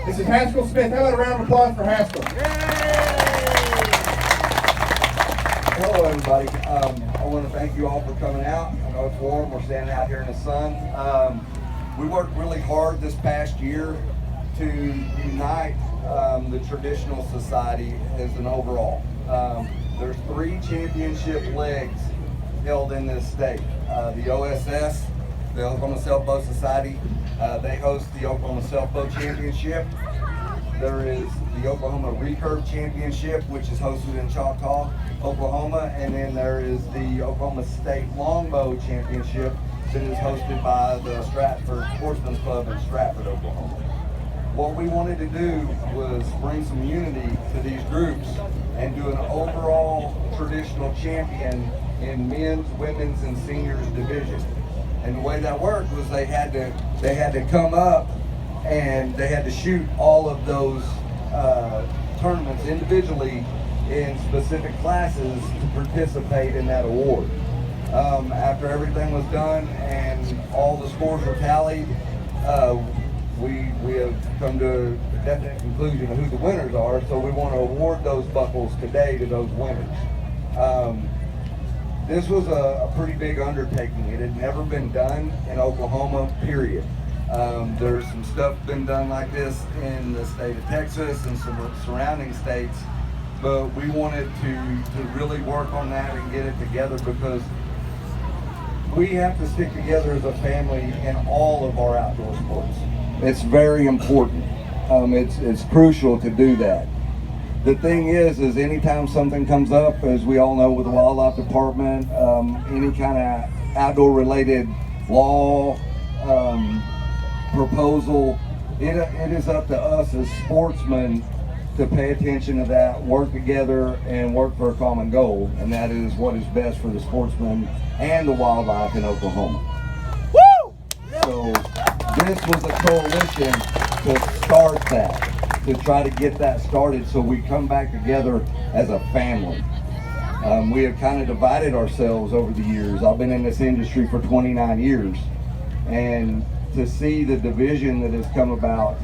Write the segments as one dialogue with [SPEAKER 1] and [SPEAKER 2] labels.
[SPEAKER 1] This is Haskell Smith. How about a round of applause for Haskell?
[SPEAKER 2] Hello, everybody. I want to thank you all for coming out. I know it's warm. We're standing out here in the sun. We worked really hard this past year to unite the traditional society as an overall. There's 3 championship legs held in this state. The OSS, the Oklahoma Sailboat Society, they host the Oklahoma Sailboat Championship. There is the Oklahoma Recurve Championship, which is hosted in Choctaw, Oklahoma, and then there is the Oklahoma State Longbow Championship that is hosted by the Stratford Sportsman's Club in Stratford, Oklahoma. What we wanted to do was bring some unity to these groups and do an overall traditional champion in men's, women's, and seniors division. And the way that worked was they had to come up and they had to shoot all of those tournaments individually in specific classes to participate in that award. After everything was done and all the scores were tallied, we have come to a definite conclusion of who the winners are, so we want to award those buckles today to those winners. This was a pretty big undertaking. It had never been done in Oklahoma, period. There's some stuff been done like this in the state of Texas and some surrounding states, but we wanted to really work on that and get it together because we have to stick together as a family in all of our outdoor sports. It's very important. It's crucial to do that. The thing is anytime something comes up, as we all know with the wildlife department, any kind of outdoor related law, proposal, it is up to us as sportsmen to pay attention to that, work together, and work for a common goal, and that is what is best for the sportsmen and the wildlife in Oklahoma. Woo! So this was a coalition to start that, to try to get that started so we come back together as a family. We have kind of divided ourselves over the years. I've been in this industry for 29 years, and to see the division that has come about,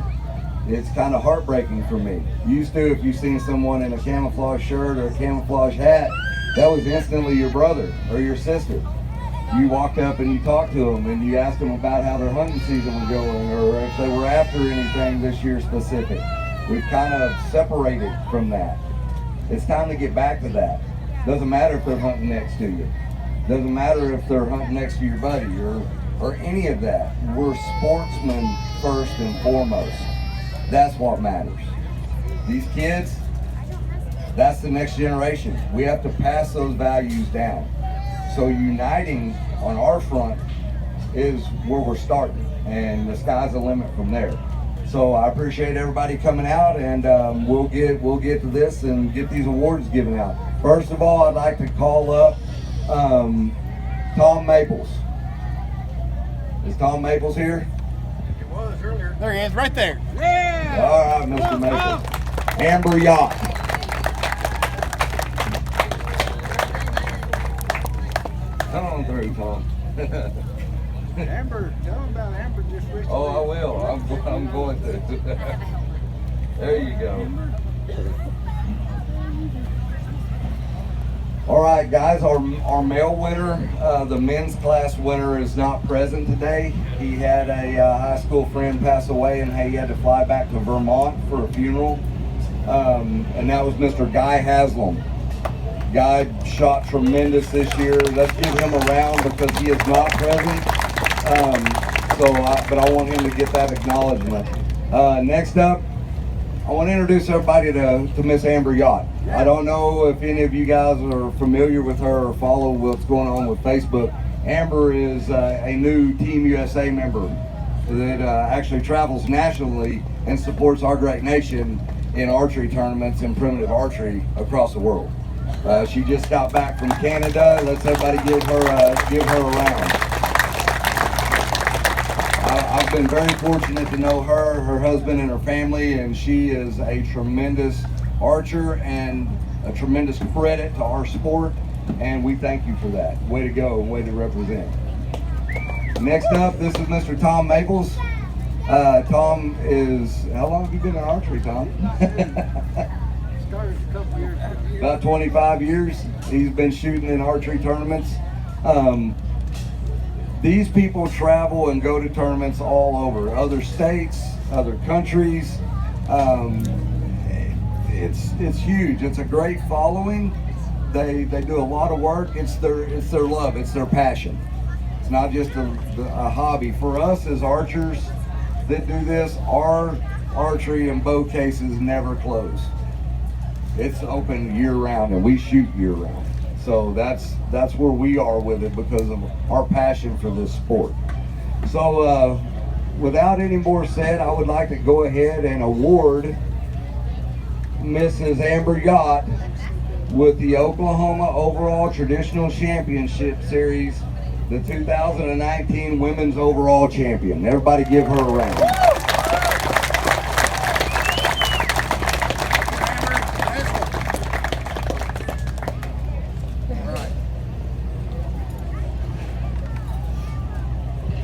[SPEAKER 2] it's kind of heartbreaking for me. Used to, if you've seen someone in a camouflage shirt or a camouflage hat, that was instantly your brother or your sister. You walked up and you talked to them and you asked them about how their hunting season was going or if they were after anything this year specific. We've kind of separated from that. It's time to get back to that. Doesn't matter if they're hunting next to you. Doesn't matter if they're hunting next to your buddy or any of that. We're sportsmen first and foremost. That's what matters. These kids, that's the next generation. We have to pass those values down. So uniting on our front is where we're starting, and the sky's the limit from there. So I appreciate everybody coming out, and we'll get to this and get these awards given out. First of all, I'd like to call up Tom Maples. Is Tom Maples here?
[SPEAKER 3] It was earlier. There he is, right there.
[SPEAKER 1] Yeah!
[SPEAKER 2] All right, Mr. Maples. Amber Yacht. Come on through, Tom.
[SPEAKER 3] Amber, tell him about Amber just recently.
[SPEAKER 2] Oh, I will. I'm going to. There you go. All right, guys, our male winner, the men's class winner, is not present today. He had a high school friend pass away, and he had to fly back to Vermont for a funeral. And that was Mr. Guy Haslam. Guy shot tremendous this year. Let's give him a round because he is not present. But I want him to get that acknowledgement. Next up, I want to introduce everybody to Miss Amber Yacht. I don't know if any of you guys are familiar with her or follow what's going on with Facebook. Amber is a new Team USA member that actually travels nationally and supports our great nation in archery tournaments and primitive archery across the world. She just got back from Canada. Let's everybody give her a round. I've been very fortunate to know her husband, and her family, and she is a tremendous archer and a tremendous credit to our sport, and we thank you for that. Way to go, and way to represent. Next up, this is Mr. Tom Maples. Tom is, how long have you been in archery, Tom?
[SPEAKER 3] Started a couple years ago.
[SPEAKER 2] About 25 years. He's been shooting in archery tournaments. These people travel and go to tournaments all over, other states, other countries. It's huge. It's a great following. They do a lot of work. It's their love. It's their passion. It's not just a hobby. For us as archers that do this, our archery and bow cases never close. It's open year round, and we shoot year round. So that's where we are with it because of our passion for this sport. So without any more said, I would like to go ahead and award Mrs. Amber Yacht with the Oklahoma Overall Traditional Championship Series, the 2019 Women's Overall Champion. Everybody give her a round.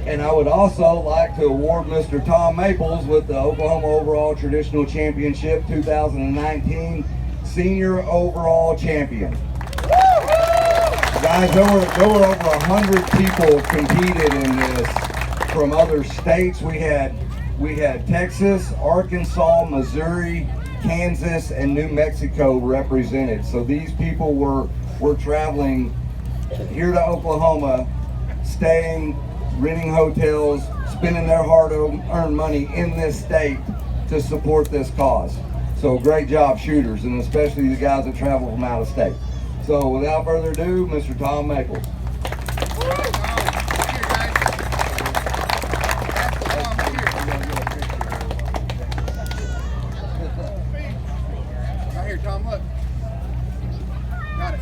[SPEAKER 2] And I would also like to award Mr. Tom Maples with the Oklahoma Overall Traditional Championship 2019 Senior Overall Champion. Guys, there were over 100 people competed in this from other states. We had Texas, Arkansas, Missouri, Kansas, and New Mexico represented. So these people were traveling here to Oklahoma, staying, renting hotels, spending their hard-earned money in this state to support this cause. So great job, shooters, and especially the guys that travel from out of state. So without further ado, Mr. Tom Maples.
[SPEAKER 1] Right here, Tom, look. Got it.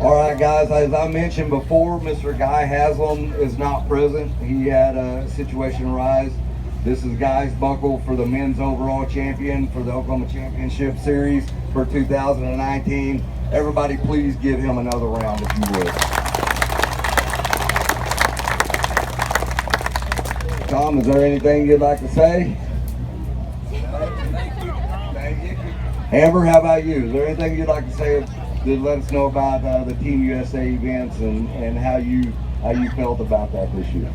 [SPEAKER 2] All right, guys, as I mentioned before, Mr. Guy Haslam is not present. He had a situation arise. This is Guy's buckle for the men's overall champion for the Oklahoma Championship Series for 2019. Everybody, please give him another round if you would. Tom, is there anything you'd like to say? Thank you. Amber, how about you? Is there anything you'd like to say to let us know about the Team USA events and how you felt about that this year?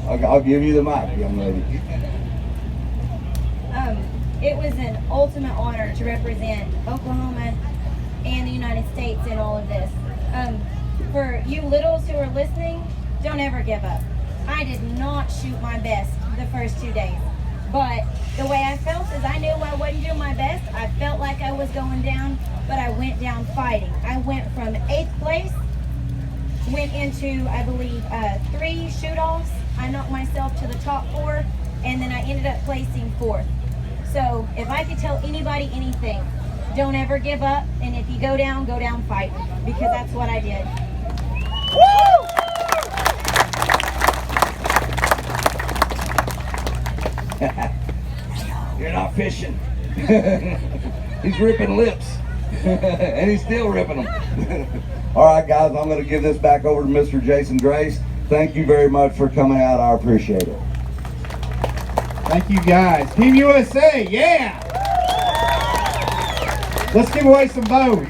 [SPEAKER 2] I'll give you the mic, young lady.
[SPEAKER 4] It was an ultimate honor to represent Oklahoma and the United States in all of this. For you littles who are listening, don't ever give up. I did not shoot my best the first 2 days, but the way I felt is I knew I wasn't doing my best. I felt like I was going down, but I went down fighting. I went from 8th place, went into, I believe, 3 shoot-offs. I knocked myself to the top 4, and then I ended up placing 4th. So if I could tell anybody anything, don't ever give up, and if you go down fighting, because that's what I did.
[SPEAKER 2] You're not fishing. He's ripping lips. And he's still ripping them. All right, guys, I'm going to give this back over to Mr. Jason Grace. Thank you very much for coming out. I appreciate it.
[SPEAKER 1] Thank you, guys. Team USA, yeah! Let's give away some bows.